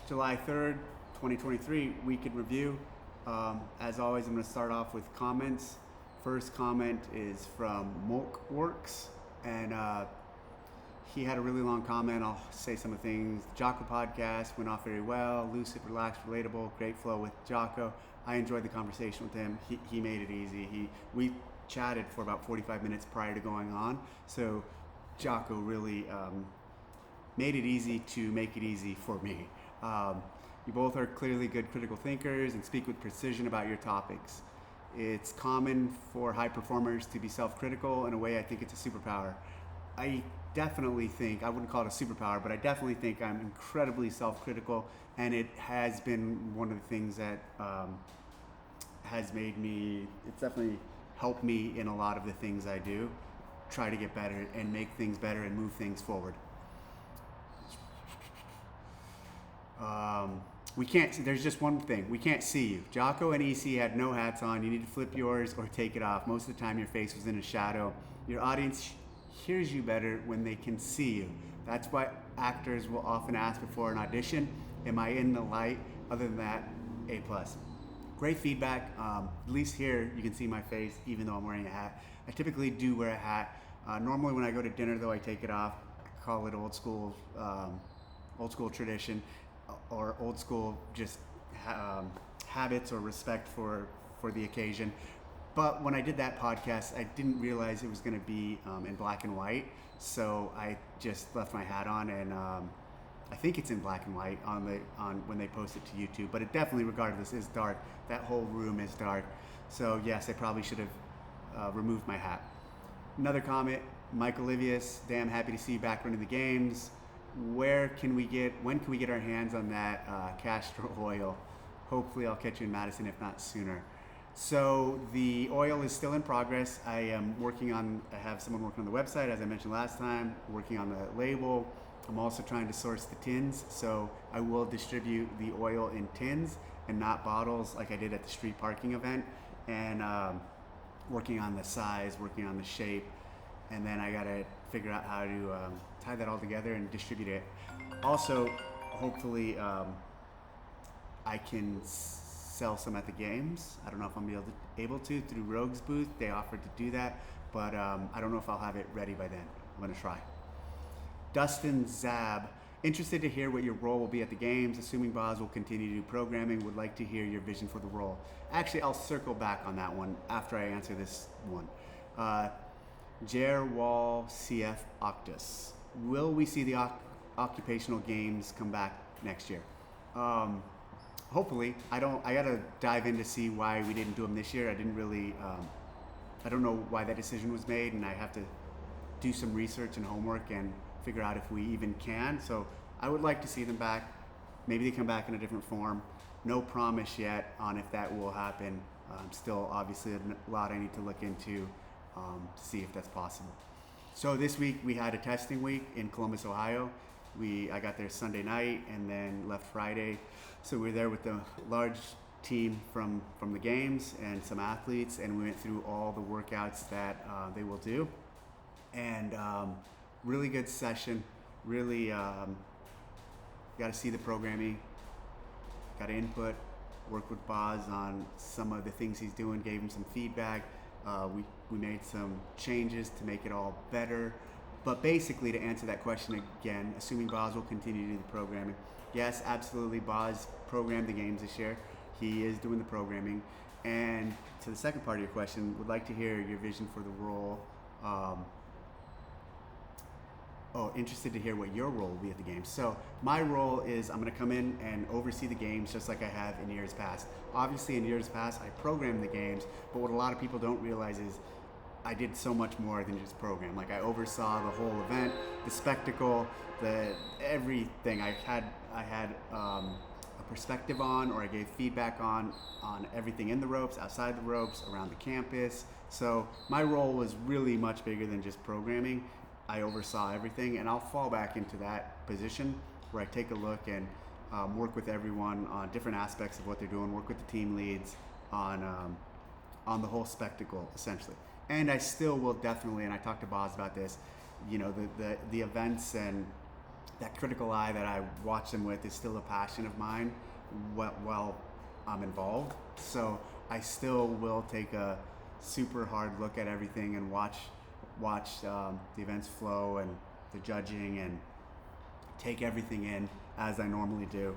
July 3rd, 2023, week in review. As always, I'm going to start off with comments. First comment is from Molkworks, and he had a really long comment. I'll say some of the things. The Jocko podcast went off very well. Lucid, relaxed, relatable, great flow with Jocko. I enjoyed the conversation with him. He made it easy. We chatted for about 45 minutes prior to going on, so Jocko really made it easy to make it easy for me. You both are clearly good critical thinkers and speak with precision about your topics. It's common for high performers to be self-critical. In a way, I think it's a superpower. I definitely think, I wouldn't call it a superpower, but I definitely think I'm incredibly self-critical, and it has been one of the things that has made me, it's definitely helped me in a lot of the things I do, try to get better and make things better and move things forward. We can't, there's just one thing, we can't see you. Jocko and EC had no hats on. You need to flip yours or take it off. Most of the time your face was in a shadow. Your audience hears you better when they can see you. That's why actors will often ask before an audition, am I in the light? Other than that, A+. Great feedback. At least here you can see my face even though I'm wearing a hat. I typically do wear a hat. Normally when I go to dinner though, I take it off. I call it old school tradition, or old school just habits or respect for the occasion. But when I did that podcast, I didn't realize it was going to be in black and white, so I just left my hat on, and I think it's in black and white on when they post it to YouTube. But it definitely, regardless, is dark. That whole room is dark. So yes, I probably should have removed my hat. Another comment, Mike Olivius, damn happy to see you back running the games. When can we get our hands on that castor oil? Hopefully I'll catch you in Madison, if not sooner. So the oil is still in progress. I have someone working on the website, as I mentioned last time, working on the label. I'm also trying to source the tins, so I will distribute the oil in tins and not bottles like I did at the street parking event, and working on the size, working on the shape, and then I gotta figure out how to tie that all together and distribute it. Also, hopefully I can sell some at the games. I don't know if I'm able to through Rogue's booth. They offered to do that, but I don't know if I'll have it ready by then. I'm gonna try. Dustin Zab, interested to hear what your role will be at the games, assuming Boz will continue to do programming. Would like to hear your vision for the role. Actually, I'll circle back on that one after I answer this one. Jer Wall CF Octus. Will we see the occupational games come back next year? Hopefully. I gotta dive in to see why we didn't do them this year. I didn't really, I don't know why that decision was made, and I have to do some research and homework and figure out if we even can. So I would like to see them back. Maybe they come back in a different form. No promise yet on if that will happen. Still, obviously, a lot I need to look into to see if that's possible. So this week we had a testing week in Columbus, Ohio. I got there Sunday night and then left Friday. So we were there with the large team from the games and some athletes, and we went through all the workouts that they will do. And really good session. Really got to see the programming, got to input, work with Boz on some of the things he's doing, gave him some feedback. We made some changes to make it all better. But basically, to answer that question again, assuming Boz will continue to do the programming, yes, absolutely, Boz programmed the games this year. He is doing the programming. And to the second part of your question, would like to hear your vision for the role. Interested to hear what your role will be at the games. So my role is I'm going to come in and oversee the games just like I have in years past. Obviously, in years past, I programmed the games, but what a lot of people don't realize is I did so much more than just program. Like, I oversaw the whole event, the spectacle, everything. I had a perspective on, or I gave feedback on everything in the ropes, outside the ropes, around the campus. So my role was really much bigger than just programming. I oversaw everything, and I'll fall back into that position where I take a look and work with everyone on different aspects of what they're doing, work with the team leads on the whole spectacle, essentially. And I still will definitely, and I talked to Boz about this, the events and that critical eye that I watch them with is still a passion of mine while I'm involved. So I still will take a super hard look at everything and watch the events flow and the judging and take everything in as I normally do.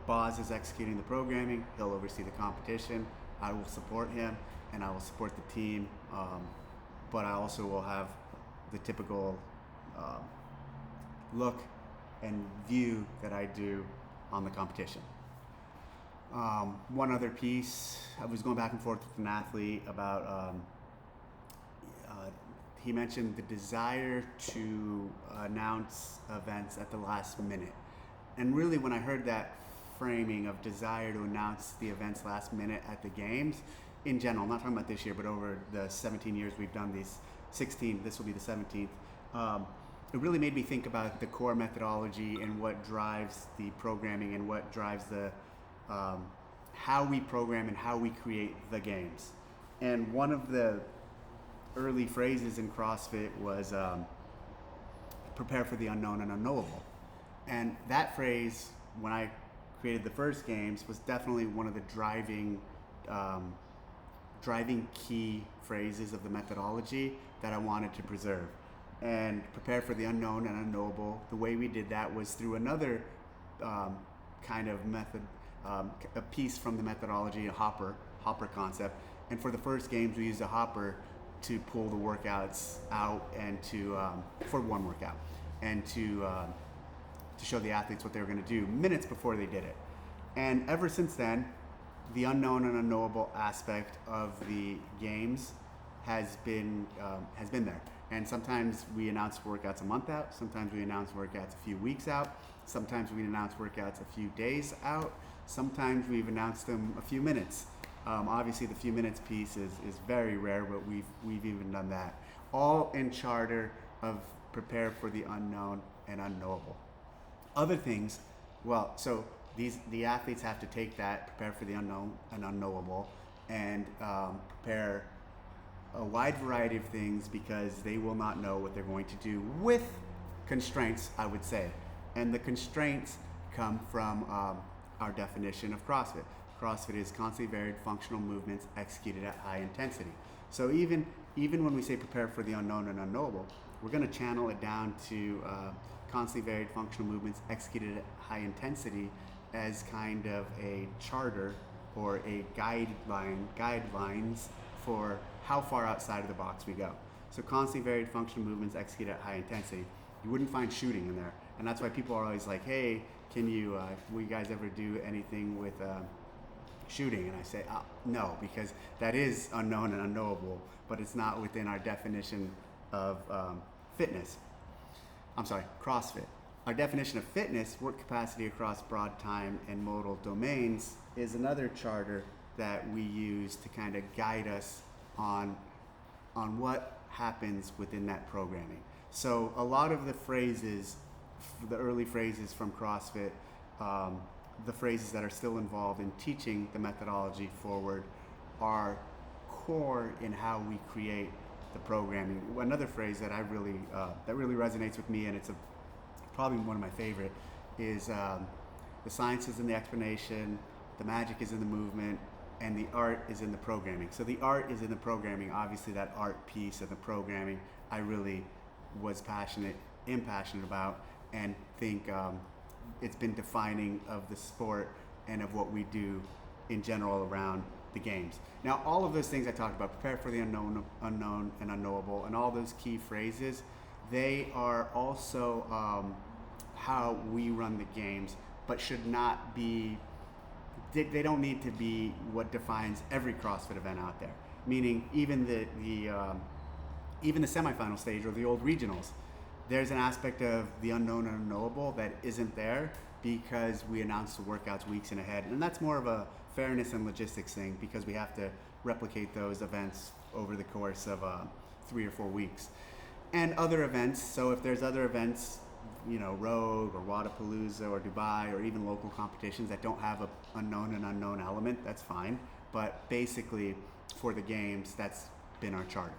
Boz is executing the programming. He'll oversee the competition. I will support him and I will support the team. But I also will have the typical look and view that I do on the competition. One other piece, I was going back and forth with an athlete about, he mentioned the desire to announce events at the last minute. And really when I heard that framing of desire to announce the events last minute at the games, in general, I'm not talking about this year, but over the 17 years we've done these, 16, this will be the 17th, it really made me think about the core methodology and what drives the programming and what drives the how we program and how we create the games. And one of the early phrases in CrossFit was prepare for the unknown and unknowable. And that phrase, when I created the first games, was definitely one of the driving key phrases of the methodology that I wanted to preserve. And prepare for the unknown and unknowable, the way we did that was through another kind of method, a piece from the methodology, a hopper concept. And for the first games, we used a hopper to pull the workouts out and to for one workout and to show the athletes what they were going to do minutes before they did it. And ever since then, the unknown and unknowable aspect of the games has been there. And sometimes we announce workouts a month out. Sometimes we announce workouts a few weeks out. Sometimes we announce workouts a few days out. Sometimes we've announced them a few minutes. Obviously, the few minutes piece is very rare, but we've even done that. All in charter of prepare for the unknown and unknowable. Other things, well, so the athletes have to take that, prepare for the unknown and unknowable, and prepare a wide variety of things because they will not know what they're going to do with constraints, I would say. And the constraints come from our definition of CrossFit. CrossFit is constantly varied functional movements executed at high intensity. So even when we say prepare for the unknown and unknowable, we're going to channel it down to constantly varied functional movements executed at high intensity as kind of a charter or a guidelines for how far outside of the box we go. So constantly varied functional movements executed at high intensity. You wouldn't find shooting in there. And that's why people are always like, hey, will you guys ever do anything with shooting? And I say, no, because that is unknown and unknowable, but it's not within our definition of CrossFit. Our definition of fitness, work capacity across broad time and modal domains, is another charter that we use to kind of guide us on what happens within that programming. So a lot of the phrases, the early phrases from CrossFit, the phrases that are still involved in teaching the methodology forward are core in how we create the programming. Another phrase that that really resonates with me, and it's probably one of my favorite, is the science is in the explanation, the magic is in the movement, and the art is in the programming. So the art is in the programming. Obviously that art piece of the programming I really am passionate about, and think it's been defining of the sport and of what we do in general around the games. Now, all of those things I talked about, prepare for the unknown and unknowable, and all those key phrases, they are also how we run the games, but should not be, they don't need to be what defines every CrossFit event out there. Meaning even the semifinal stage or the old regionals, there's an aspect of the unknown and unknowable that isn't there because we announce the workouts weeks in ahead. And that's more of a fairness and logistics thing because we have to replicate those events over the course of 3 or 4 weeks. And other events, so if there's other events, Rogue or Wadapalooza or Dubai or even local competitions that don't have a unknown and unknown element, that's fine. But basically for the games, that's been our charter.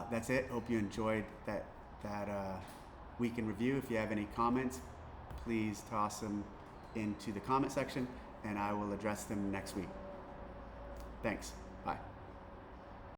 That's it. Hope you enjoyed that week in review. If you have any comments, please toss them into the comment section and I will address them next week. Thanks. Bye.